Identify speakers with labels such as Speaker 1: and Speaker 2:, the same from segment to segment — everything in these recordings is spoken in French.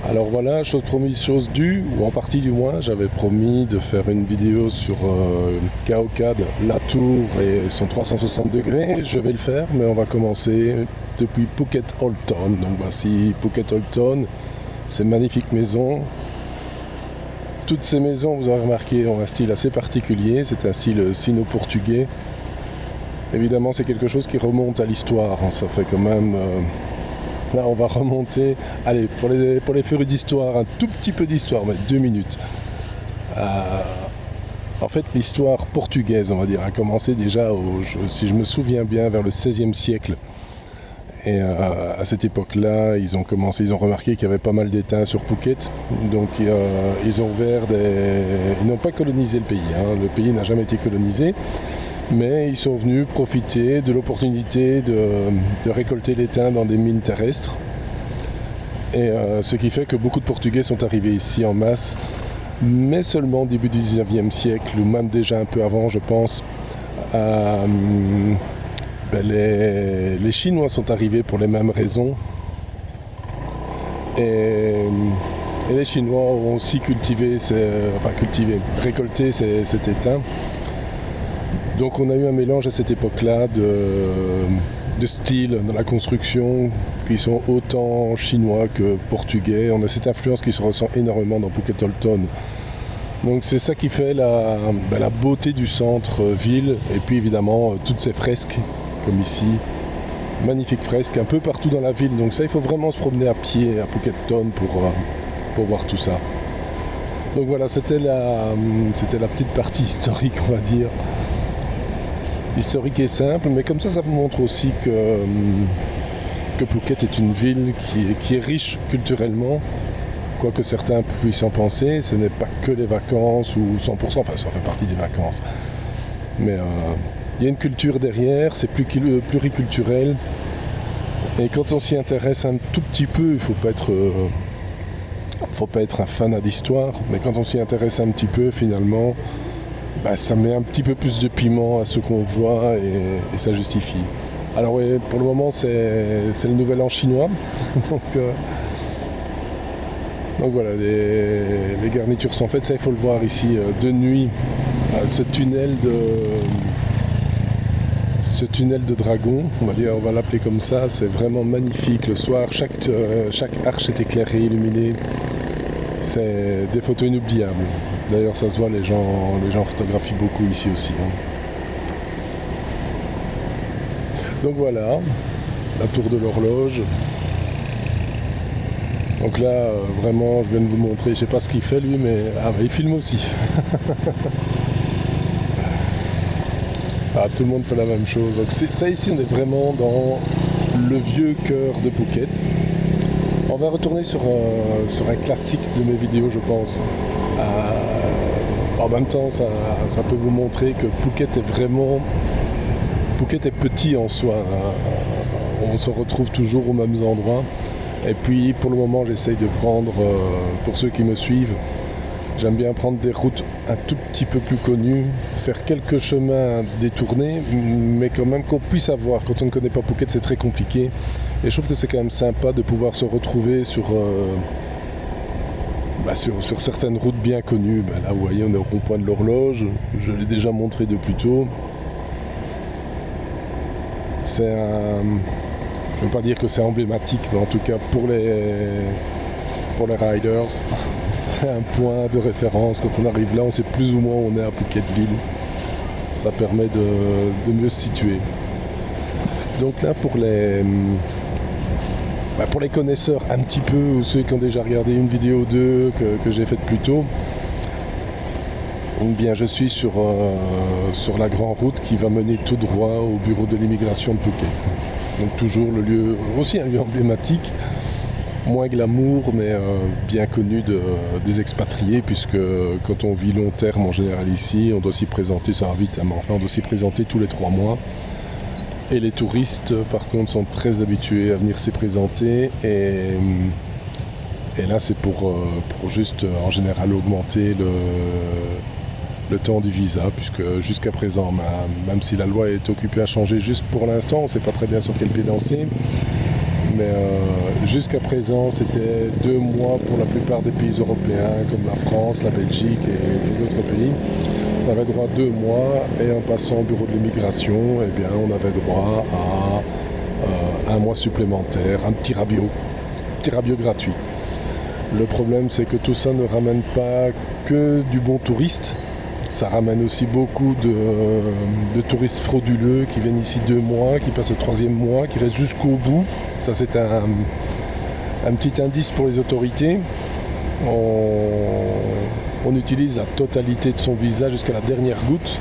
Speaker 1: Alors voilà, chose promise, chose due, ou en partie du moins, j'avais promis de faire une vidéo sur Kaokad, la tour et son 360 degrés. Je vais le faire, mais on va commencer depuis Phuket Old Town. Donc voici Phuket Old Town, ces magnifiques maisons. Toutes ces maisons, vous aurez remarqué, ont un style assez particulier, c'est un style sino-portugais. Évidemment, c'est quelque chose qui remonte à l'histoire, ça fait quand même... Là, on va remonter, allez, pour les férus d'histoire, un tout petit peu d'histoire, mais 2 minutes. En fait, l'histoire portugaise, on va dire, a commencé déjà, si je me souviens bien, vers le XVIe siècle. Et à cette époque-là, ils ont remarqué qu'il y avait pas mal d'États sur Phuket. Donc, ils ont ouvert ils n'ont pas colonisé le pays, hein. Le pays n'a jamais été colonisé. Mais ils sont venus profiter de l'opportunité de récolter l'étain dans des mines terrestres. Et ce qui fait que beaucoup de Portugais sont arrivés ici en masse, mais seulement au début du 19e siècle, ou même déjà un peu avant, je pense. Les Chinois sont arrivés pour les mêmes raisons. Et les Chinois ont aussi récolté cet étain. Donc on a eu un mélange à cette époque-là de styles dans la construction qui sont autant chinois que portugais. On a cette influence qui se ressent énormément dans Phuket Old Town. Donc c'est ça qui fait la beauté du centre-ville. Et puis évidemment toutes ces fresques comme ici. Magnifiques fresques un peu partout dans la ville. Donc ça, il faut vraiment se promener à pied à Phuket Town pour voir tout ça. Donc voilà, c'était la petite partie historique, on va dire. Historique et simple, mais comme ça vous montre aussi que Phuket est une ville qui est riche culturellement, quoique certains puissent en penser. Ce n'est pas que les vacances ou 100%, enfin ça fait partie des vacances. Mais il y a une culture derrière, c'est pluriculturel. Et quand on s'y intéresse un tout petit peu, il faut pas être un fanat d'histoire, mais quand on s'y intéresse un petit peu, finalement, ça met un petit peu plus de piment à ce qu'on voit et ça justifie. Alors oui, pour le moment c'est le nouvel an chinois. donc voilà, les garnitures sont faites, ça il faut le voir ici de nuit. Ce tunnel de dragon, on va l'appeler comme ça, c'est vraiment magnifique. Le soir, chaque arche est éclairée, illuminée. C'est des photos inoubliables. D'ailleurs, ça se voit, les gens photographient beaucoup ici aussi. Hein. Donc voilà, la tour de l'horloge. Donc là, vraiment, je viens de vous montrer, je sais pas ce qu'il fait lui, mais il filme aussi. Tout le monde fait la même chose. Donc ça ici, on est vraiment dans le vieux cœur de Phuket. On va retourner sur un classique de mes vidéos, je pense. En même temps, ça peut vous montrer que Phuket est petit en soi. On se retrouve toujours aux mêmes endroits. Et puis, pour le moment, j'essaye de prendre, pour ceux qui me suivent, j'aime bien prendre des routes un tout petit peu plus connues, faire quelques chemins détournés, mais quand même qu'on puisse avoir. Quand on ne connaît pas Phuket, c'est très compliqué. Et je trouve que c'est quand même sympa de pouvoir se retrouver sur certaines routes bien connues. Là, vous voyez, on est au rond-point de l'horloge. Je l'ai déjà montré de plus tôt. Je ne veux pas dire que c'est emblématique, mais en tout cas pour les riders, c'est un point de référence. Quand on arrive là, on sait plus ou moins où on est à Phuketville. Ça permet de mieux se situer. Donc là, pour les connaisseurs un petit peu, ou ceux qui ont déjà regardé une vidéo ou deux que j'ai faite plus tôt, je suis sur la grande route qui va mener tout droit au bureau de l'immigration de Phuket. Donc toujours aussi un lieu emblématique, moins glamour, mais bien connu des expatriés, puisque quand on vit long terme en général ici, on doit s'y présenter, ça va vite, hein, mais enfin on doit s'y présenter tous les 3 mois. Et les touristes, par contre, sont très habitués à venir s'y présenter. Et là, c'est pour juste, en général, augmenter le temps du visa, puisque jusqu'à présent, même si la loi est occupée à changer juste pour l'instant, on ne sait pas très bien sur quel pied danser, Mais jusqu'à présent, c'était 2 mois pour la plupart des pays européens, comme la France, la Belgique et d'autres pays. On avait droit à 2 mois, et en passant au bureau de l'immigration, eh bien, on avait droit à 1 mois supplémentaire, un petit rabio gratuit. Le problème, c'est que tout ça ne ramène pas que du bon touriste. Ça ramène aussi beaucoup de touristes frauduleux qui viennent ici 2 mois, qui passent le 3e mois, qui restent jusqu'au bout. Ça, c'est un petit indice pour les autorités. On utilise la totalité de son visa jusqu'à la dernière goutte,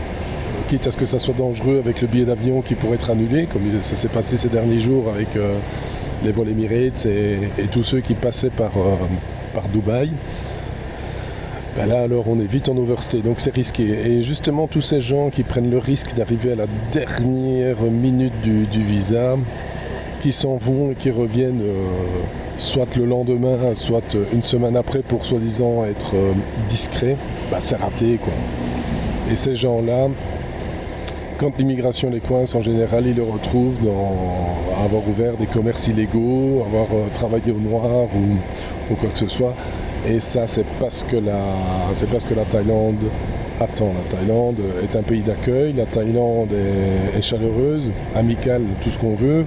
Speaker 1: quitte à ce que ça soit dangereux avec le billet d'avion qui pourrait être annulé, comme ça s'est passé ces derniers jours avec les vols Emirates et tous ceux qui passaient par Dubaï. Ben là alors on est vite en overstay, donc c'est risqué. Et justement tous ces gens qui prennent le risque d'arriver à la dernière minute du visa, qui s'en vont et qui reviennent soit le lendemain, soit une semaine après pour soi-disant être discret, ben c'est raté quoi. Et ces gens-là, quand l'immigration les coince, en général, ils le retrouvent à avoir ouvert des commerces illégaux, avoir travaillé au noir ou quoi que ce soit. Et ça, c'est parce que la Thaïlande attend. La Thaïlande est un pays d'accueil, la Thaïlande est chaleureuse, amicale, tout ce qu'on veut.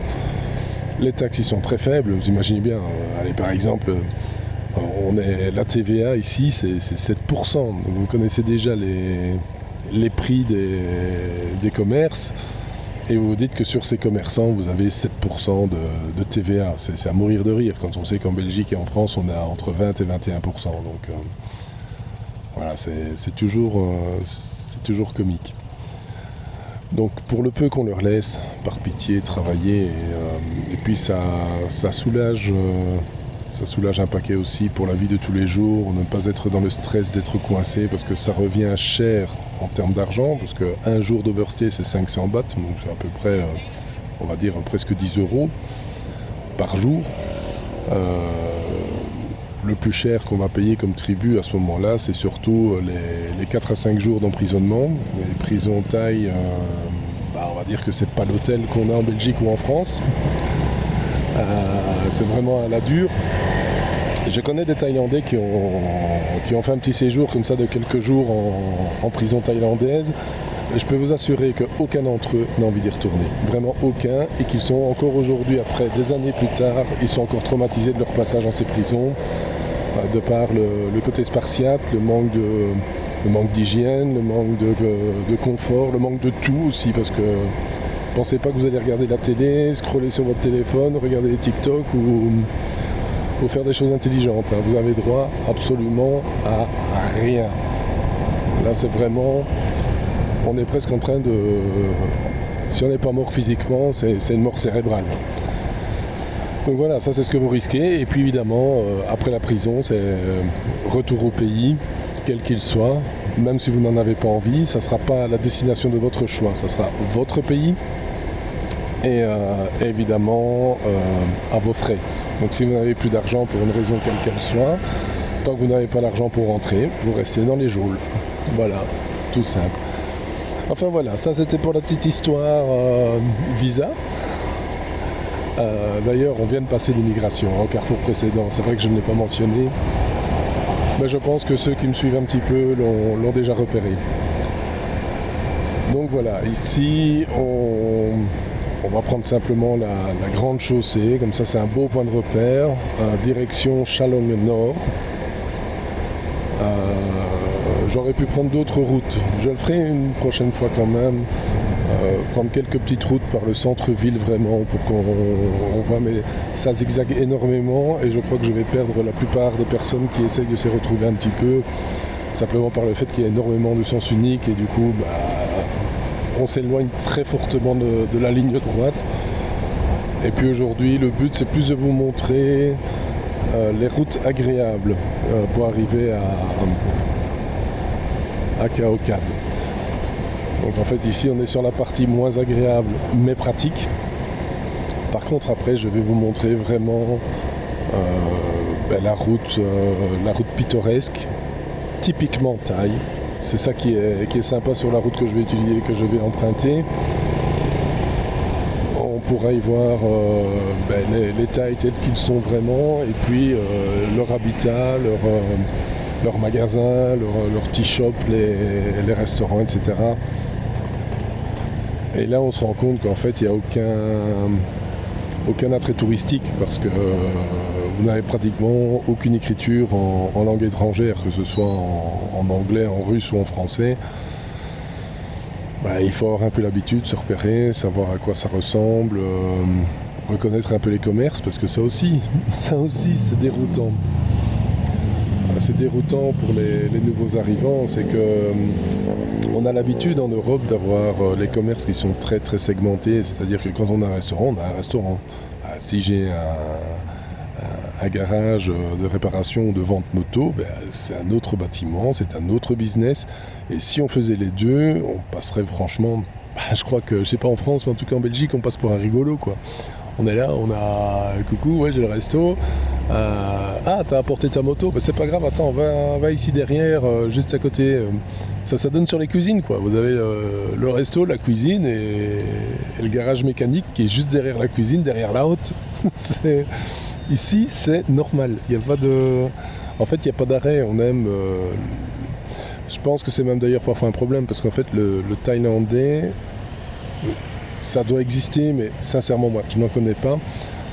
Speaker 1: Les taxes y sont très faibles, vous imaginez bien. Allez, par exemple, la TVA ici, c'est 7%. Vous connaissez déjà les prix des commerces. Et vous vous dites que sur ces commerçants, vous avez 7% de TVA. C'est à mourir de rire quand on sait qu'en Belgique et en France, on a entre 20 et 21%. Donc voilà, c'est toujours comique. Donc pour le peu qu'on leur laisse, par pitié, travailler, et puis ça soulage un paquet aussi pour la vie de tous les jours, ne pas être dans le stress d'être coincé, parce que ça revient cher en termes d'argent, parce qu'un jour d'overstay c'est 500 bahts, donc c'est à peu près, on va dire, presque 10 € par jour. Le plus cher qu'on va payer comme tribut à ce moment-là, c'est surtout les 4 à 5 jours d'emprisonnement. Les prisons thaï, on va dire que c'est pas l'hôtel qu'on a en Belgique ou en France. C'est vraiment à la dure. Je connais des Thaïlandais qui ont fait un petit séjour comme ça de quelques jours en prison thaïlandaise. Et je peux vous assurer qu'aucun d'entre eux n'a envie d'y retourner. Vraiment aucun. Et qu'ils sont encore aujourd'hui, après des années plus tard, ils sont encore traumatisés de leur passage dans ces prisons. De par le côté spartiate, le manque d'hygiène, le manque de confort, le manque de tout aussi, parce que pensez pas que vous allez regarder la télé, scroller sur votre téléphone, regarder les TikTok ou faire des choses intelligentes. Vous avez droit absolument à rien. Là c'est vraiment, on est presque en train de, si on n'est pas mort physiquement, c'est une mort cérébrale. Donc voilà, ça c'est ce que vous risquez. Et puis évidemment, après la prison, c'est retour au pays, quel qu'il soit. Même si vous n'en avez pas envie, ça ne sera pas la destination de votre choix, ça sera votre pays. Et évidemment, à vos frais. Donc si vous n'avez plus d'argent pour une raison quelle qu'elle soit, tant que vous n'avez pas l'argent pour rentrer, vous restez dans les geôles. Voilà, tout simple. Enfin voilà, ça c'était pour la petite histoire visa. D'ailleurs, on vient de passer l'immigration au carrefour précédent. C'est vrai que je ne l'ai pas mentionné, mais je pense que ceux qui me suivent un petit peu l'ont déjà repéré. Donc voilà, ici, on va prendre simplement la grande chaussée. Comme ça, c'est un beau point de repère. Direction Chalong Nord. J'aurais pu prendre d'autres routes. Je le ferai une prochaine fois quand même. Prendre quelques petites routes par le centre-ville vraiment pour qu'on voit, mais ça zigzague énormément et je crois que je vais perdre la plupart des personnes qui essayent de s'y retrouver un petit peu, simplement par le fait qu'il y a énormément de sens unique et du coup on s'éloigne très fortement de la ligne droite. Et puis aujourd'hui le but c'est plus de vous montrer les routes agréables pour arriver à Khao Kad. Donc en fait ici on est sur la partie moins agréable mais pratique. Par contre après je vais vous montrer vraiment la route pittoresque, typiquement thaï. C'est ça qui est sympa sur la route que je vais utiliser, que je vais emprunter. On pourra y voir les Thaïs tels qu'ils sont vraiment, et puis leur habitat, leurs magasins, leurs petits shops, les restaurants, etc. Et là, on se rend compte qu'en fait, il n'y a aucun attrait touristique, parce que vous n'avez pratiquement aucune écriture en langue étrangère, que ce soit en anglais, en russe ou en français. Il faut avoir un peu l'habitude, se repérer, savoir à quoi ça ressemble, reconnaître un peu les commerces, parce que ça aussi c'est déroutant. C'est déroutant pour les nouveaux arrivants, c'est que on a l'habitude en Europe d'avoir les commerces qui sont très très segmentés, c'est-à-dire que quand on a un restaurant, on a un restaurant. Si j'ai un garage de réparation ou de vente moto, c'est un autre bâtiment, c'est un autre business. Et si on faisait les deux, on passerait franchement, je crois que, je sais pas en France, mais en tout cas en Belgique, on passe pour un rigolo, quoi. On est là, on a coucou, ouais, j'ai le resto. T'as apporté ta moto, c'est pas grave, attends, va ici derrière, juste à côté. Ça donne sur les cuisines, quoi. Vous avez le resto, la cuisine et le garage mécanique qui est juste derrière la cuisine, derrière la haute. Ici, c'est normal. Il n'y a pas de... En fait, il n'y a pas d'arrêt. On aime... Je pense que c'est même d'ailleurs parfois un problème, parce qu'en fait, le thaïlandais, ça doit exister, mais sincèrement, moi, je n'en connais pas.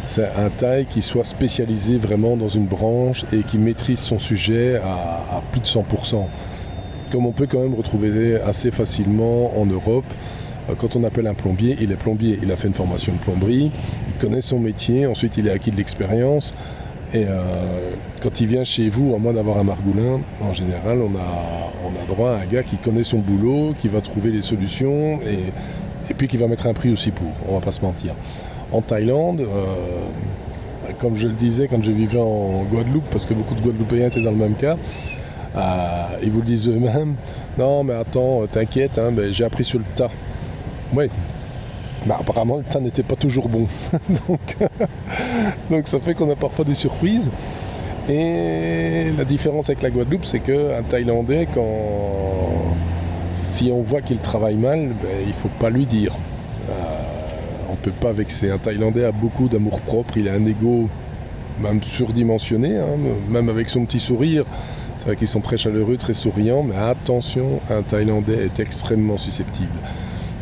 Speaker 1: C'est un Thaï qui soit spécialisé vraiment dans une branche et qui maîtrise son sujet à plus de 100%. Comme on peut quand même retrouver assez facilement en Europe. Quand on appelle un plombier, il est plombier, il a fait une formation de plomberie, il connaît son métier, ensuite il a acquis de l'expérience. Et quand il vient chez vous, à moins d'avoir un margoulin, en général, on a droit à un gars qui connaît son boulot, qui va trouver les solutions et puis qui va mettre un prix aussi pour, on va pas se mentir. En Thaïlande, comme je le disais quand je vivais en Guadeloupe, parce que beaucoup de Guadeloupéens étaient dans le même cas, ils vous le disent eux-mêmes, non mais attends, t'inquiète, j'ai appris sur le tas. Oui, apparemment le tas n'était pas toujours bon. donc ça fait qu'on a parfois des surprises. Et la différence avec la Guadeloupe, c'est qu'un Thaïlandais, si on voit qu'il travaille mal, il ne faut pas lui dire. On ne peut pas vexer. Un Thaïlandais a beaucoup d'amour-propre, il a un ego même surdimensionné, même avec son petit sourire. C'est vrai qu'ils sont très chaleureux, très souriants, mais attention, un Thaïlandais est extrêmement susceptible.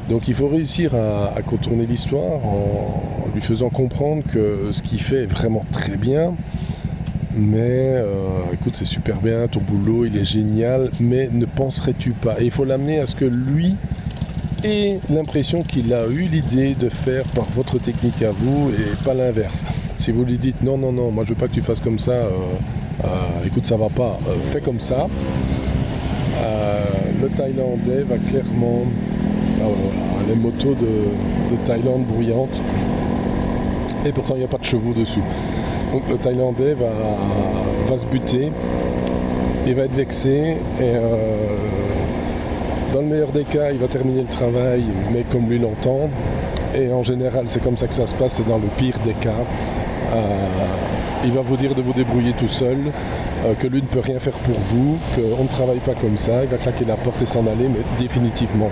Speaker 1: Donc il faut réussir à contourner l'histoire en lui faisant comprendre que ce qu'il fait est vraiment très bien, mais écoute, c'est super bien, ton boulot il est génial, mais ne penserais-tu pas? Et il faut l'amener à ce que lui ait l'impression qu'il a eu l'idée de faire par votre technique à vous et pas l'inverse. Si vous lui dites non, moi je veux pas que tu fasses comme ça, écoute, ça va pas, fais comme ça, le Thaïlandais va clairement... les motos de Thaïlande bruyantes, et pourtant il n'y a pas de chevaux dessus. Donc le Thaïlandais va se buter, il va être vexé, et dans le meilleur des cas il va terminer le travail, mais comme lui l'entend, et en général c'est comme ça que ça se passe, et dans le pire des cas, il va vous dire de vous débrouiller tout seul, que lui ne peut rien faire pour vous, qu'on ne travaille pas comme ça, il va claquer la porte et s'en aller, mais définitivement.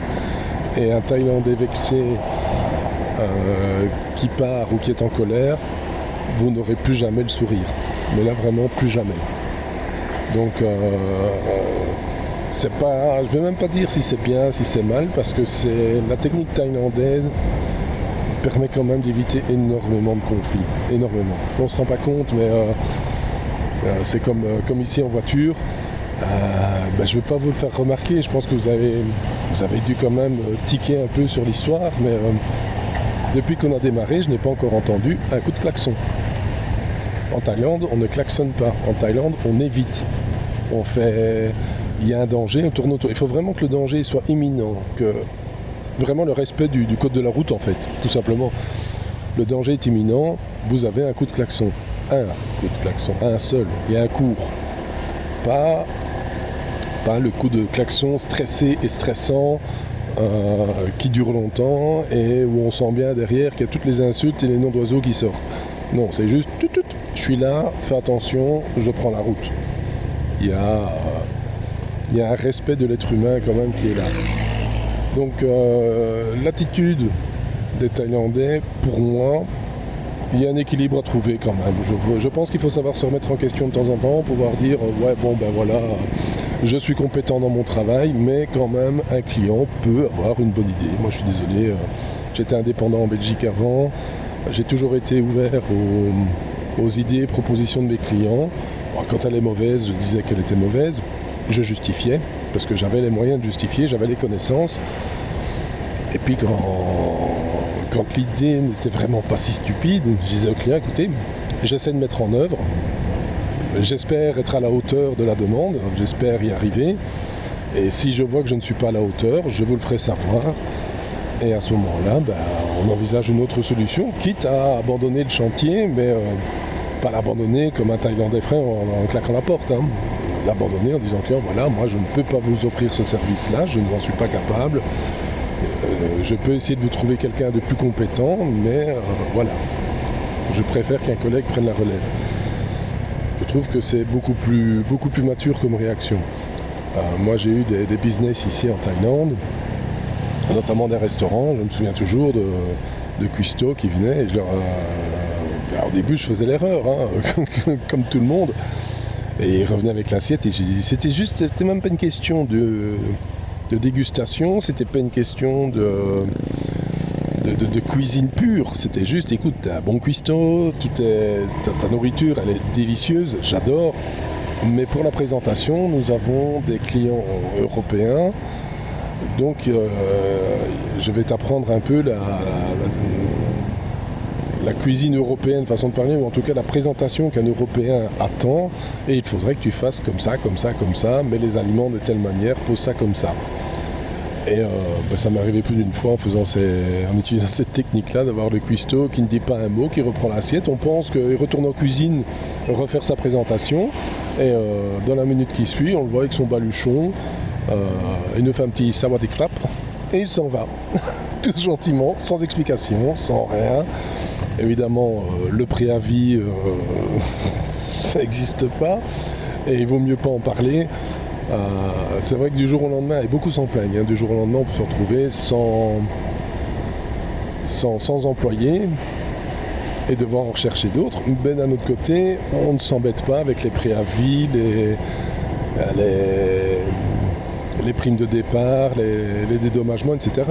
Speaker 1: Et un Thaïlandais vexé qui part ou qui est en colère, vous n'aurez plus jamais le sourire. Mais là vraiment plus jamais. Donc c'est pas, je vais même pas dire si c'est bien, si c'est mal, parce que la technique thaïlandaise permet quand même d'éviter énormément de conflits. Énormément. On se rend pas compte, mais c'est comme ici en voiture. Je ne vais pas vous le faire remarquer, je pense que vous avez dû quand même tiquer un peu sur l'histoire, mais depuis qu'on a démarré, je n'ai pas encore entendu un coup de klaxon. En Thaïlande, on ne klaxonne pas. En Thaïlande, on évite. Il y a un danger, on tourne autour. Il faut vraiment que le danger soit imminent, que vraiment le respect du code de la route, en fait, tout simplement. Le danger est imminent, vous avez un coup de klaxon. Un coup de klaxon, un seul, et un court. Pas le coup de klaxon stressé et stressant qui dure longtemps et où on sent bien derrière qu'il y a toutes les insultes et les noms d'oiseaux qui sortent. Non, c'est juste je suis là, fais attention, je prends la route. Il y a un respect de l'être humain quand même qui est là. Donc l'attitude des Thaïlandais, pour moi, il y a un équilibre à trouver quand même. Je pense qu'il faut savoir se remettre en question de temps en temps, pouvoir dire ouais bon ben voilà, je suis compétent dans mon travail, mais quand même un client peut avoir une bonne idée. Moi je suis désolé, j'étais indépendant en Belgique avant, j'ai toujours été ouvert aux idées et propositions de mes clients. Bon, quand elle est mauvaise, je disais qu'elle était mauvaise, je justifiais, parce que j'avais les moyens de justifier, j'avais les connaissances. Et puis quand l'idée n'était vraiment pas si stupide, je disais au client, écoutez, j'essaie de mettre en œuvre, j'espère être à la hauteur de la demande, j'espère y arriver, et si je vois que je ne suis pas à la hauteur, je vous le ferai savoir, et à ce moment-là, on envisage une autre solution, quitte à abandonner le chantier, mais pas l'abandonner comme un Thaïlandais frais en claquant la porte, hein. L'abandonner en disant au client, voilà, moi je ne peux pas vous offrir ce service-là, je n'en suis pas capable. Je peux essayer de vous trouver quelqu'un de plus compétent, mais voilà, je préfère qu'un collègue prenne la relève. Je trouve que c'est beaucoup plus mature comme réaction. Moi j'ai eu des business ici en Thaïlande, notamment des restaurants. Je me souviens toujours de cuistots qui venaient. Et au début je faisais l'erreur, hein, comme tout le monde. Et ils revenaient avec l'assiette et j'ai dit, c'était même pas une question de dégustation, c'était pas une question de cuisine pure, c'était juste, écoute, t'as un bon cuistot, ta nourriture, elle est délicieuse, j'adore, mais pour la présentation, nous avons des clients européens, donc je vais t'apprendre un peu la cuisine européenne, façon de parler, ou en tout cas la présentation qu'un Européen attend, et il faudrait que tu fasses comme ça, mets les aliments de telle manière, pose ça comme ça. Et ça m'est arrivé plus d'une fois en utilisant cette technique-là, d'avoir le cuistot qui ne dit pas un mot, qui reprend l'assiette. On pense qu'il retourne en cuisine refaire sa présentation, et dans la minute qui suit, on le voit avec son baluchon, il nous fait un petit sawadee krap, et il s'en va, tout gentiment, sans explication, sans rien. Évidemment, le préavis, ça n'existe pas, et il vaut mieux pas en parler. C'est vrai que du jour au lendemain, et beaucoup s'en plaignent, hein, du jour au lendemain on peut se retrouver sans employés et devoir en rechercher d'autres. Mais d'un autre côté, on ne s'embête pas avec les préavis, les primes de départ, les dédommagements, etc.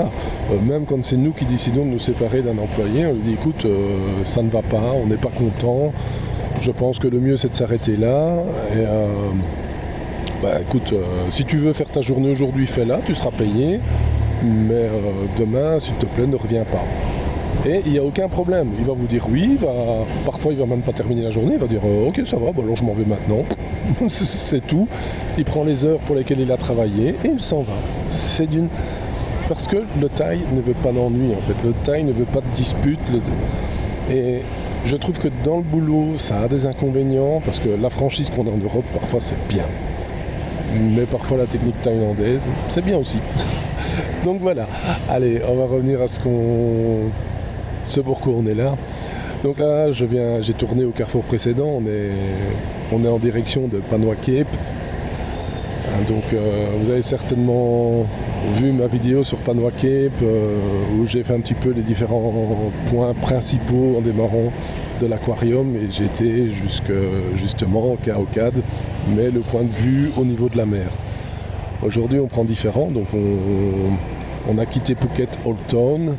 Speaker 1: Même quand c'est nous qui décidons de nous séparer d'un employé, on lui dit écoute, ça ne va pas, on n'est pas content, je pense que le mieux c'est de s'arrêter là. Et, écoute, si tu veux faire ta journée aujourd'hui, fais-la, tu seras payé, mais demain, s'il te plaît, ne reviens pas. Et il n'y a aucun problème, il va vous dire oui, parfois il va même pas terminer la journée, il va dire ok ça va, alors je m'en vais maintenant, c'est tout. Il prend les heures pour lesquelles il a travaillé et il s'en va. Parce que le Thaï ne veut pas d'ennui en fait, le Thaï ne veut pas de dispute. Et je trouve que dans le boulot, ça a des inconvénients, parce que la franchise qu'on a en Europe, parfois c'est bien. Mais parfois la technique thaïlandaise, c'est bien aussi. Donc voilà, allez, on va revenir à ce pourquoi on est là. Donc là, j'ai tourné au carrefour précédent, on est en direction de Panoa Cape. Donc vous avez certainement vu ma vidéo sur Panoa Cape, où j'ai fait un petit peu les différents points principaux en démarrant de l'aquarium, et j'étais justement au Khao-Khad, mais le point de vue au niveau de la mer. Aujourd'hui on prend différent, donc on a quitté Phuket Old Town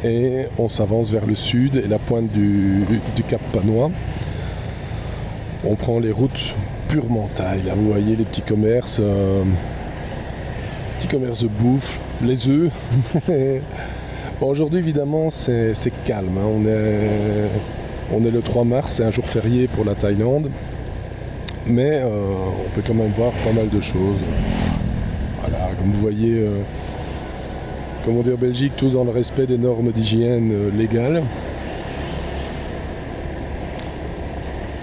Speaker 1: et on s'avance vers le sud et la pointe du Cap Panoa. On prend les routes purement Thaï, là vous voyez les petits commerces de bouffe, les œufs. Bon, aujourd'hui évidemment c'est calme, hein. On est le 3 mars, c'est un jour férié pour la Thaïlande, mais on peut quand même voir pas mal de choses. Voilà, comme vous voyez, comme on dit en Belgique, tout dans le respect des normes d'hygiène légales.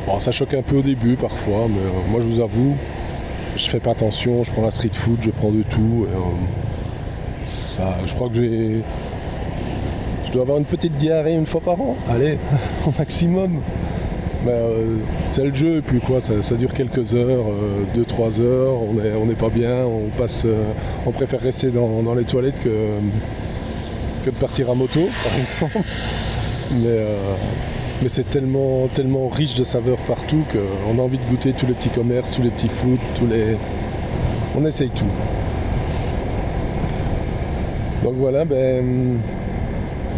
Speaker 1: Bon, ça choque un peu au début parfois, mais moi je vous avoue, je fais pas attention, je prends la street food, je prends de tout. Je crois que je dois avoir une petite diarrhée une fois par an, allez, au maximum. Mais c'est le jeu, et puis quoi, ça dure quelques heures, 2-3 heures, on n'est pas bien, on préfère rester dans les toilettes que de partir à moto, par exemple. Mais c'est tellement, tellement riche de saveurs partout qu'on a envie de goûter tous les petits commerces, tous les petits foods, on essaye tout. Donc voilà,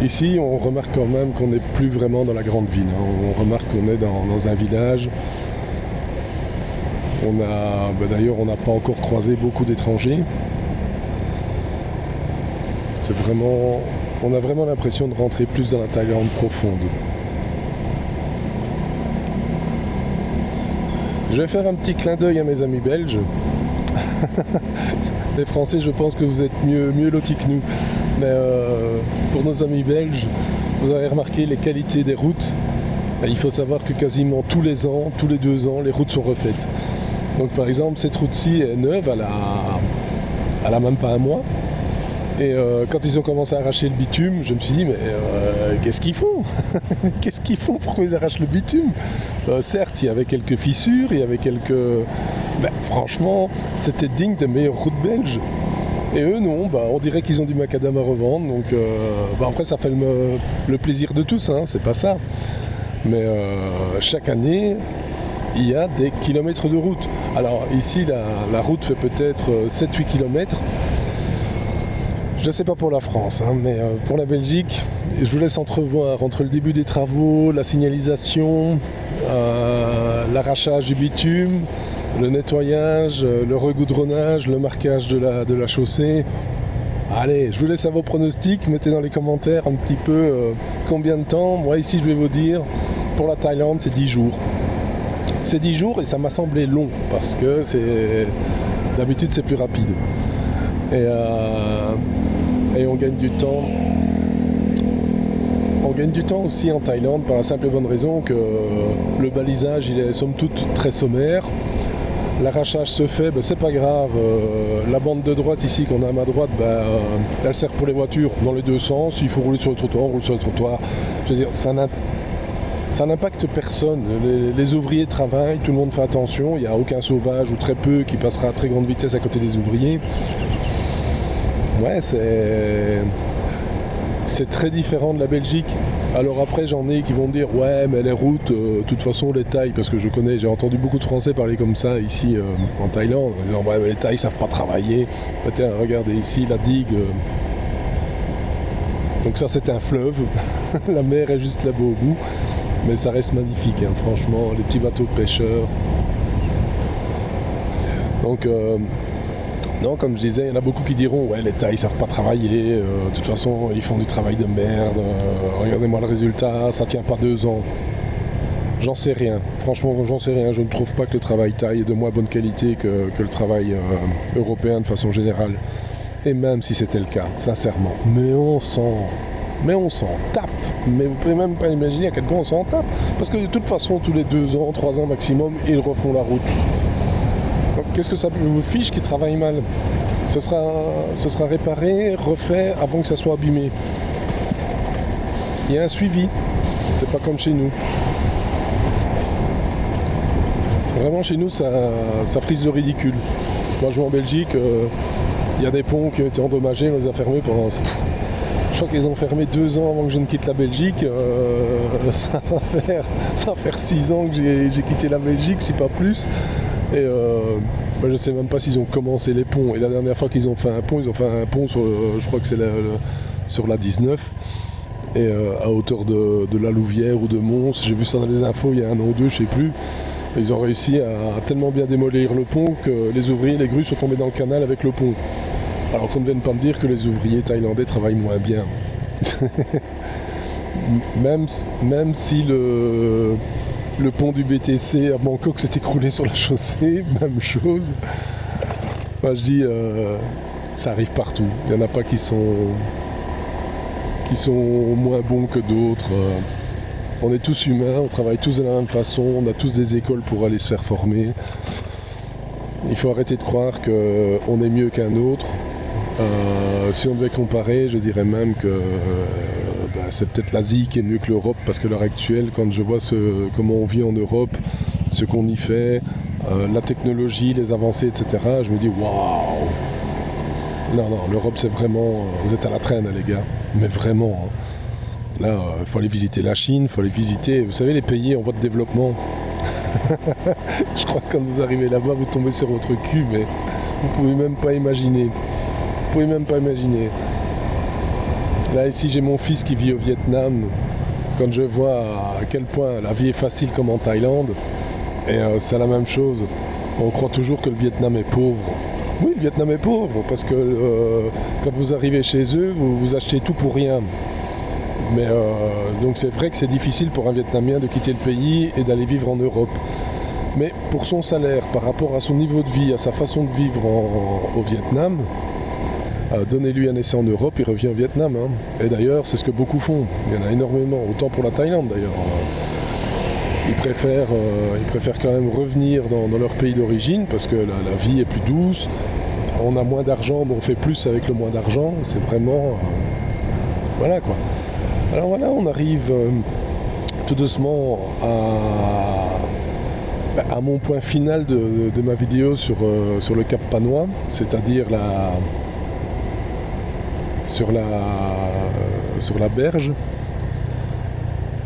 Speaker 1: ici on remarque quand même qu'on n'est plus vraiment dans la grande ville. On remarque qu'on est dans un village. D'ailleurs, on n'a pas encore croisé beaucoup d'étrangers. On a vraiment l'impression de rentrer plus dans la Thaïlande profonde. Je vais faire un petit clin d'œil à mes amis belges. Les Français, je pense que vous êtes mieux lotis que nous. Mais pour nos amis belges, vous avez remarqué les qualités des routes. Et il faut savoir que quasiment tous les ans, tous les 2 ans, les routes sont refaites. Donc par exemple, cette route-ci est neuve, elle a même pas un mois. Et quand ils ont commencé à arracher le bitume, je me suis dit, mais qu'est-ce qu'ils font? Qu'est-ce qu'ils font? Pourquoi ils arrachent le bitume? Certes, il y avait quelques fissures, il y avait quelques... franchement, c'était digne des meilleures routes belges. Et eux, non, on dirait qu'ils ont du macadam à revendre. Donc après, ça fait le plaisir de tous, hein, c'est pas ça. Mais chaque année, il y a des kilomètres de route. Alors ici, la route fait peut-être 7-8 kilomètres. Je ne sais pas pour la France, hein, mais pour la Belgique, je vous laisse entrevoir entre le début des travaux, la signalisation, l'arrachage du bitume, le nettoyage, le regoudronnage, le marquage de la chaussée. Allez, je vous laisse à vos pronostics, mettez dans les commentaires un petit peu combien de temps. Moi ici je vais vous dire, pour la Thaïlande c'est 10 jours. C'est 10 jours et ça m'a semblé long parce que d'habitude c'est plus rapide. Et on gagne du temps. On gagne du temps aussi en Thaïlande par la simple et bonne raison que le balisage il est somme toute très sommaire. L'arrachage se fait, c'est pas grave. La bande de droite ici qu'on a à ma droite, elle sert pour les voitures dans les deux sens. Il faut rouler sur le trottoir, on roule sur le trottoir. Je veux dire, ça n'impacte personne. Les ouvriers travaillent, tout le monde fait attention. Il n'y a aucun sauvage ou très peu qui passera à très grande vitesse à côté des ouvriers. Ouais, c'est très différent de la Belgique. Alors après, j'en ai qui vont me dire « Ouais, mais les routes, de toute façon, les Thaïs, parce que j'ai entendu beaucoup de Français parler comme ça ici en Thaïlande, en disant « Ouais, mais les Thaïs savent pas travailler. » Tiens, regardez ici, la digue. Donc ça, c'est un fleuve. La mer est juste là-bas au bout. Mais ça reste magnifique, hein, franchement, les petits bateaux de pêcheurs. Donc... non, comme je disais, il y en a beaucoup qui diront « Ouais, les Thaïs savent pas travailler, de toute façon, ils font du travail de merde, regardez-moi le résultat, ça tient pas 2 ans. » J'en sais rien, franchement, j'en sais rien. Je ne trouve pas que le travail thaï est de moins bonne qualité que le travail européen de façon générale. Et même si c'était le cas, sincèrement. Mais on s'en tape. Mais vous pouvez même pas imaginer à quel point on s'en tape. Parce que de toute façon, tous les 2 ans, 3 ans maximum, ils refont la route. Qu'est-ce que ça vous fiche qui travaille mal? Ce sera réparé, refait avant que ça soit abîmé. Il y a un suivi. C'est pas comme chez nous. Vraiment chez nous ça frise le ridicule. Moi je vais en Belgique, il y a des ponts qui ont été endommagés, on les a fermés pendant... Je crois qu'ils ont fermé 2 ans avant que je ne quitte la Belgique. Ça va faire 6 ans que j'ai quitté la Belgique, si pas plus. Et je ne sais même pas s'ils ont commencé les ponts. Et la dernière fois qu'ils ont fait un pont, ils ont fait un pont sur, je crois que c'est sur la 19, et à hauteur de la Louvière ou de Mons. J'ai vu ça dans les infos il y a 1 an ou 2, je ne sais plus. Ils ont réussi à tellement bien démolir le pont que les ouvriers, les grues sont tombés dans le canal avec le pont. Alors qu'on ne vienne pas me dire que les ouvriers thaïlandais travaillent moins bien. même si le pont du BTC à Bangkok s'est écroulé sur la chaussée, même chose. Moi je dis, ça arrive partout. Il n'y en a pas qui sont moins bons que d'autres. On est tous humains, on travaille tous de la même façon, on a tous des écoles pour aller se faire former. Il faut arrêter de croire qu'on est mieux qu'un autre. Si on devait comparer, je dirais même que c'est peut-être l'Asie qui est mieux que l'Europe, parce qu'à l'heure actuelle, quand je vois comment on vit en Europe, ce qu'on y fait, la technologie, les avancées, etc., je me dis waouh! Non, non, l'Europe c'est vraiment... vous êtes à la traîne les gars, mais vraiment. Hein. Là, il faut aller visiter la Chine, il faut aller visiter, vous savez, les pays en voie de développement. Je crois que quand vous arrivez là-bas, vous tombez sur votre cul, mais vous pouvez même pas imaginer. Vous pouvez même pas imaginer. Là, ici, j'ai mon fils qui vit au Vietnam. Quand je vois à quel point la vie est facile comme en Thaïlande, et c'est la même chose. On croit toujours que le Vietnam est pauvre. Oui, le Vietnam est pauvre, parce que quand vous arrivez chez eux, vous achetez tout pour rien. Mais donc c'est vrai que c'est difficile pour un Vietnamien de quitter le pays et d'aller vivre en Europe. Mais pour son salaire, par rapport à son niveau de vie, à sa façon de vivre au Vietnam, donnez-lui un essai en Europe, il revient au Vietnam. Hein. Et d'ailleurs, c'est ce que beaucoup font. Il y en a énormément, autant pour la Thaïlande d'ailleurs. Ils préfèrent quand même revenir dans leur pays d'origine parce que la vie est plus douce. On a moins d'argent, mais on fait plus avec le moins d'argent. C'est vraiment... voilà quoi. Alors voilà, on arrive tout doucement à mon point final de ma vidéo sur le Cap Panois, c'est-à-dire sur la berge.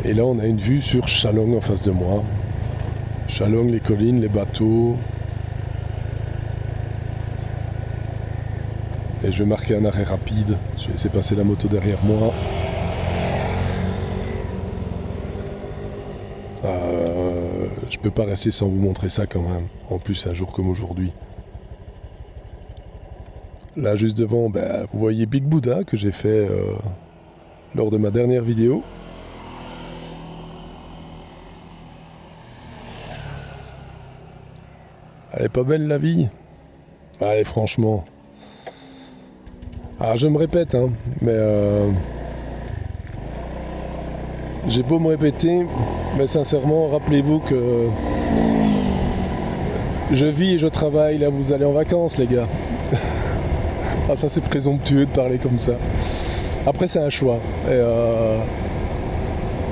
Speaker 1: Et là, on a une vue sur Chalong en face de moi. Chalong, les collines, les bateaux. Et je vais marquer un arrêt rapide. Je vais laisser passer la moto derrière moi. Je peux pas rester sans vous montrer ça quand même. En plus, un jour comme aujourd'hui. Là, juste devant, vous voyez Big Buddha que j'ai fait lors de ma dernière vidéo. Elle est pas belle la vie? Allez, franchement. Alors je me répète, hein, mais j'ai beau me répéter, mais sincèrement, rappelez-vous que je vis et je travaille, là vous allez en vacances les gars. Ah ça c'est présomptueux de parler comme ça. Après c'est un choix. Et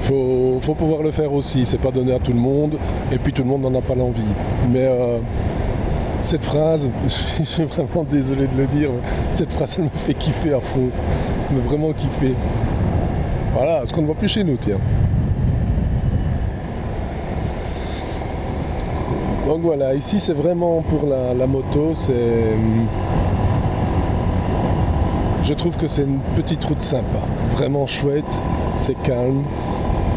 Speaker 1: faut pouvoir le faire aussi, c'est pas donné à tout le monde, et puis tout le monde n'en a pas l'envie. Mais cette phrase, je suis vraiment désolé de le dire, cette phrase elle me fait kiffer à fond, me vraiment kiffer. Voilà, ce qu'on ne voit plus chez nous, tiens. Donc voilà, ici c'est vraiment pour la moto, je trouve que c'est une petite route sympa, vraiment chouette, c'est calme.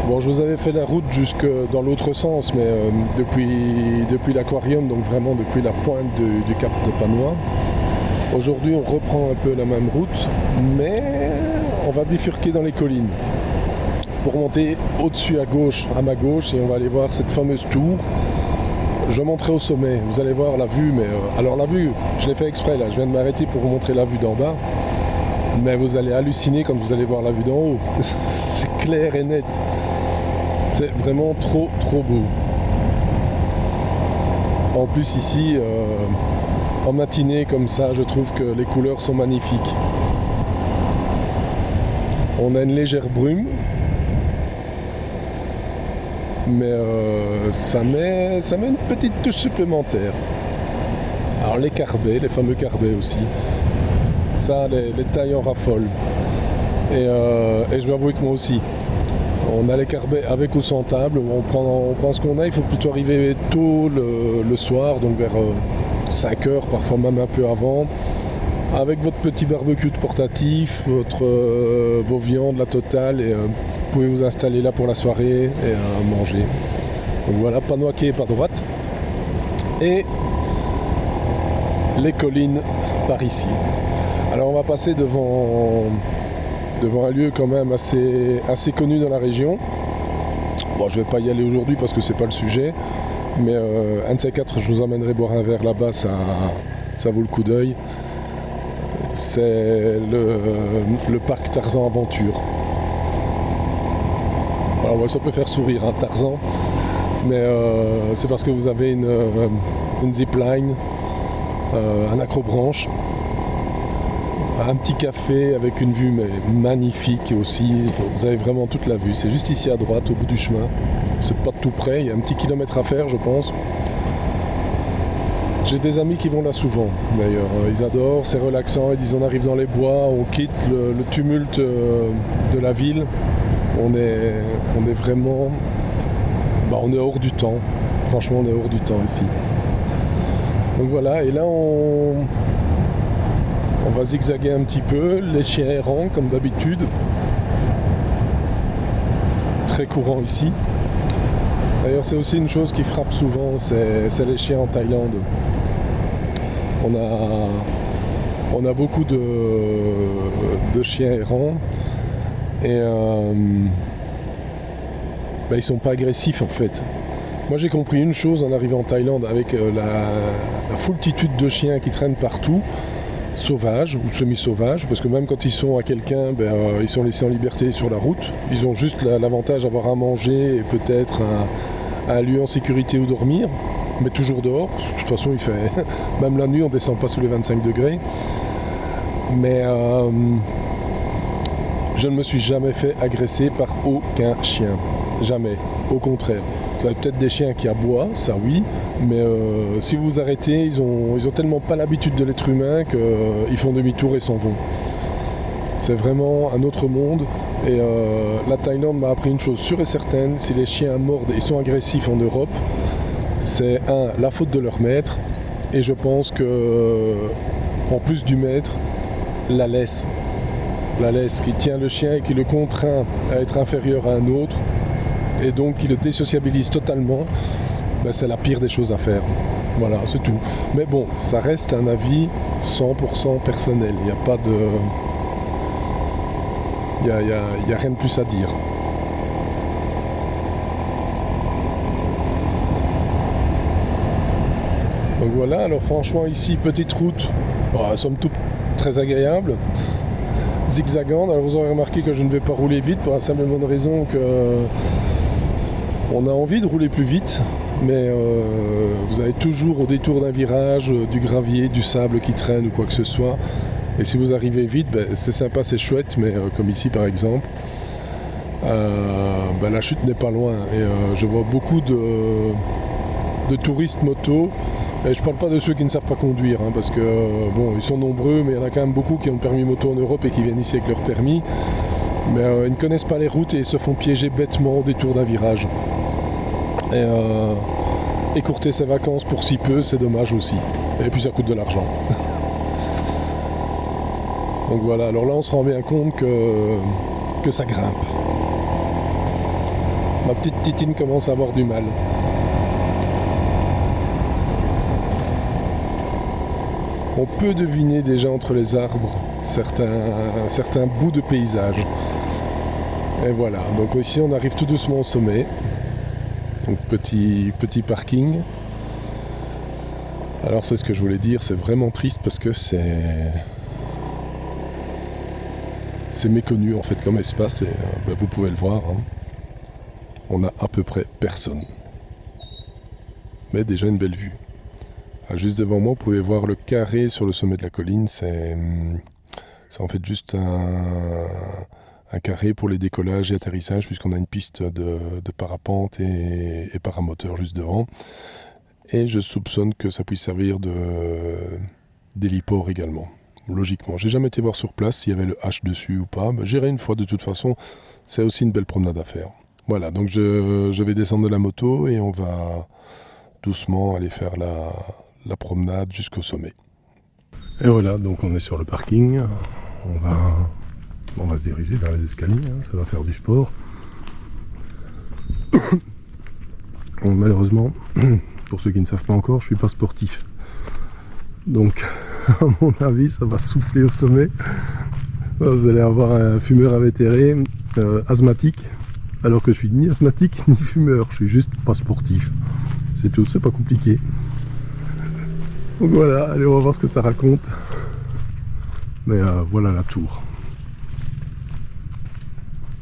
Speaker 1: Bon, je vous avais fait la route jusque dans l'autre sens, mais depuis l'aquarium, donc vraiment depuis la pointe du Cap de Panois. Aujourd'hui, on reprend un peu la même route, mais on va bifurquer dans les collines pour monter au-dessus à ma gauche, et on va aller voir cette fameuse tour. Je monterai au sommet, vous allez voir la vue, mais alors la vue, je l'ai fait exprès là, je viens de m'arrêter pour vous montrer la vue d'en bas, mais vous allez halluciner quand vous allez voir la vue d'en haut. C'est clair et net. C'est vraiment trop beau. En plus ici, en matinée comme ça, je trouve que les couleurs sont magnifiques. On a une légère brume, mais ça met une petite touche supplémentaire. Alors les carbets, les fameux carbets aussi, ça les tailles en raffolent. Et je vais avouer que moi aussi. On a les carbets avec ou sans table, on prend ce qu'on a, il faut plutôt arriver tôt le soir, donc vers 5 heures, parfois même un peu avant, avec votre petit barbecue de portatif, vos viandes, la totale, et vous pouvez vous installer là pour la soirée et manger. Donc voilà, Panois quai par droite, et les collines par ici. Alors on va passer devant un lieu quand même assez connu dans la région. Bon, je vais pas y aller aujourd'hui parce que c'est pas le sujet, mais un de ces quatre, je vous emmènerai boire un verre là-bas, ça vaut le coup d'œil. C'est le parc Tarzan Aventure. Alors ça peut faire sourire, hein, Tarzan, mais c'est parce que vous avez une zipline, un accrobranche, un petit café avec une vue magnifique aussi. Vous avez vraiment toute la vue. C'est juste ici à droite, au bout du chemin. C'est pas tout près, il y a un petit kilomètre à faire, je pense. J'ai des amis qui vont là souvent d'ailleurs, ils adorent, c'est relaxant, ils disent on arrive dans les bois, on quitte le tumulte de la ville, on est vraiment, on est hors du temps, franchement on est hors du temps ici. Donc voilà, et là on va zigzaguer un petit peu, les chiens errants comme d'habitude, très courant ici. D'ailleurs c'est aussi une chose qui frappe souvent, c'est les chiens en Thaïlande. On a beaucoup de chiens errants et ils sont pas agressifs en fait. Moi j'ai compris une chose en arrivant en Thaïlande avec la foultitude de chiens qui traînent partout, sauvages ou semi-sauvages, parce que même quand ils sont à quelqu'un, ils sont laissés en liberté sur la route. Ils ont juste l'avantage d'avoir à manger et peut-être un lieu en sécurité où dormir, mais toujours dehors, parce que de toute façon il fait même la nuit on descend pas sous les 25 degrés. Mais je ne me suis jamais fait agresser par aucun chien, jamais, au contraire. Vous avez peut-être des chiens qui aboient, ça oui, mais si vous vous arrêtez, ils ont tellement pas l'habitude de l'être humain qu'ils font demi-tour et s'en vont. C'est vraiment un autre monde. Et la Thaïlande m'a appris une chose sûre et certaine, si les chiens mordent et sont agressifs en Europe, c'est la faute de leur maître, et je pense que en plus du maître, la laisse qui tient le chien et qui le contraint à être inférieur à un autre, et donc qui le désociabilise totalement, c'est la pire des choses à faire. Voilà, c'est tout. Mais bon, ça reste un avis 100% personnel, il n'y a pas de... Il n'y a rien de plus à dire. Donc voilà, alors franchement ici, petite route, somme toute très agréable, zigzagante. Alors vous aurez remarqué que je ne vais pas rouler vite pour la simple et bonne raison que on a envie de rouler plus vite, mais vous avez toujours au détour d'un virage du gravier, du sable qui traîne ou quoi que ce soit. Et si vous arrivez vite, c'est sympa, c'est chouette, mais comme ici par exemple, la chute n'est pas loin. Et je vois beaucoup de touristes moto. Et je parle pas de ceux qui ne savent pas conduire, parce que ils sont nombreux, mais il y en a quand même beaucoup qui ont le permis moto en Europe et qui viennent ici avec leur permis. Mais ils ne connaissent pas les routes et ils se font piéger bêtement au détour d'un virage. Et écourter ses vacances pour si peu, c'est dommage aussi. Et puis ça coûte de l'argent. Donc voilà, alors là on se rend bien compte que ça grimpe. Ma petite Titine commence à avoir du mal. On peut deviner déjà entre les arbres certains bouts de paysage. Et voilà, donc ici on arrive tout doucement au sommet. Donc petit parking. Alors c'est ce que je voulais dire, c'est vraiment triste parce que c'est méconnu en fait comme espace et vous pouvez le voir, on a à peu près personne. Mais déjà une belle vue. Juste devant moi, vous pouvez voir le carré sur le sommet de la colline, c'est en fait juste un carré pour les décollages et atterrissages puisqu'on a une piste de parapente et paramoteur juste devant. Et je soupçonne que ça puisse servir d'héliport également. Logiquement, j'ai jamais été voir sur place s'il y avait le H dessus ou pas. J'irai une fois de toute façon, c'est aussi une belle promenade à faire. Voilà, donc je vais descendre de la moto et on va doucement aller faire la promenade jusqu'au sommet. Et voilà, donc on est sur le parking. On va se diriger vers les escaliers, ça va faire du sport. Malheureusement, pour ceux qui ne savent pas encore, je suis pas sportif. Donc, à mon avis, ça va souffler au sommet. Vous allez avoir un fumeur invétéré, asthmatique, alors que je suis ni asthmatique ni fumeur, je suis juste pas sportif. C'est tout, c'est pas compliqué. Donc voilà, allez, on va voir ce que ça raconte. Mais voilà la tour.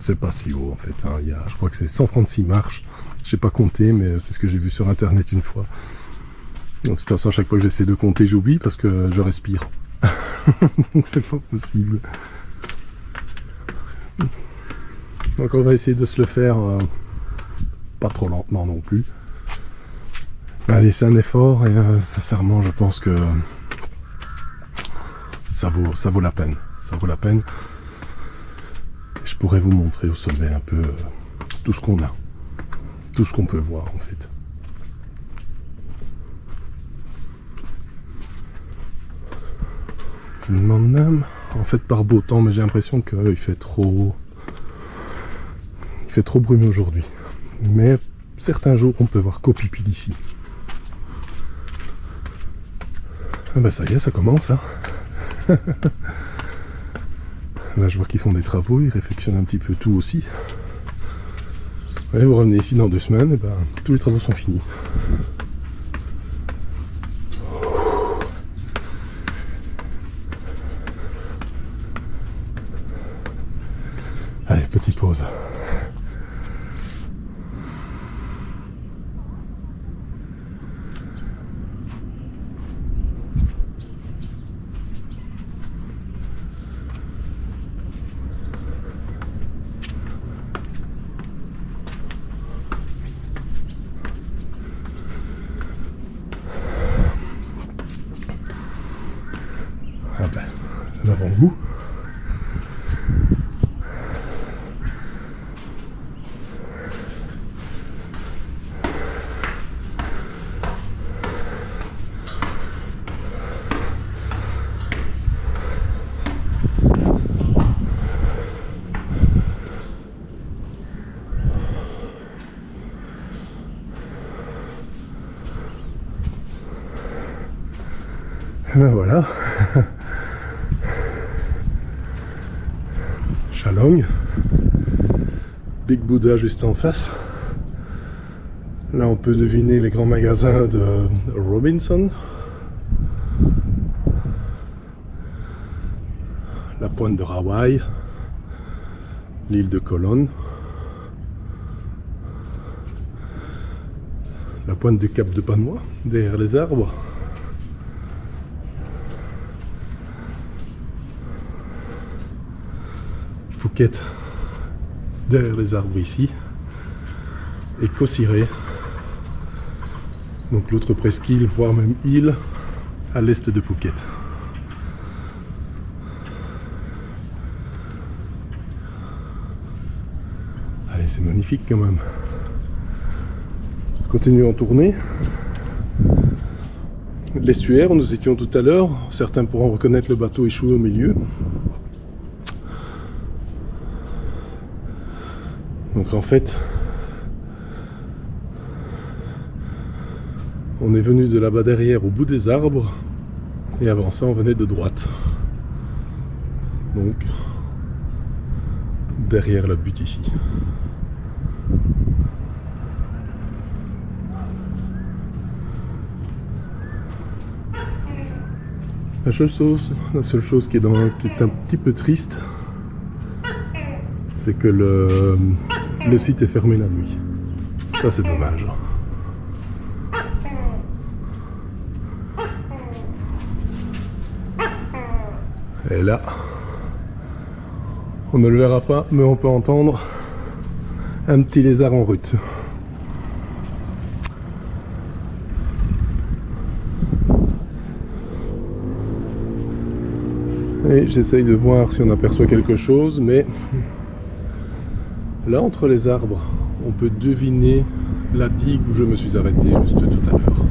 Speaker 1: C'est pas si haut en fait, je crois que c'est 136 marches. Je sais pas compter, mais c'est ce que j'ai vu sur internet une fois. Donc, de toute façon, à chaque fois que j'essaie de compter, j'oublie parce que je respire. Donc c'est pas possible. Donc on va essayer de se le faire pas trop lentement non plus. Allez, c'est un effort et sincèrement, je pense que ça vaut la peine. Ça vaut la peine. Je pourrais vous montrer au sommet un peu tout ce qu'on a. Tout ce qu'on peut voir en fait. Je me demande même, en fait par beau temps, mais j'ai l'impression qu'il fait trop... Il fait trop brumeux aujourd'hui. Mais certains jours, on peut voir qu'au pipi d'ici. Ah bah ça y est, ça commence. Hein. Là, je vois qu'ils font des travaux, ils réfectionnent un petit peu tout aussi. Ouais, vous revenez ici dans 2 semaines, et ben, tous les travaux sont finis. Allez, petite pause. Ah ben, l'avant-goût. Et ben voilà. Chalong. Big Buddha juste en face. Là on peut deviner les grands magasins de Robinson. La pointe de Hawaï. L'île de Colón. La pointe du cap de Panois, derrière les arbres. Phuket, derrière les arbres ici. Et Koh Sireh, donc l'autre presqu'île, voire même île, à l'est de Phuket. Allez, c'est magnifique quand même. Continuons en tournée. L'estuaire où nous étions tout à l'heure, certains pourront reconnaître le bateau échoué au milieu. Donc en fait, on est venu de là-bas derrière au bout des arbres et avant ça on venait de droite. Donc derrière la butte ici. La seule chose qui est un petit peu triste, c'est que le site est fermé la nuit. Ça c'est dommage. Et là, on ne le verra pas, mais on peut entendre un petit lézard en route. Et j'essaye de voir si on aperçoit quelque chose, mais là entre les arbres, on peut deviner la digue où je me suis arrêté juste tout à l'heure.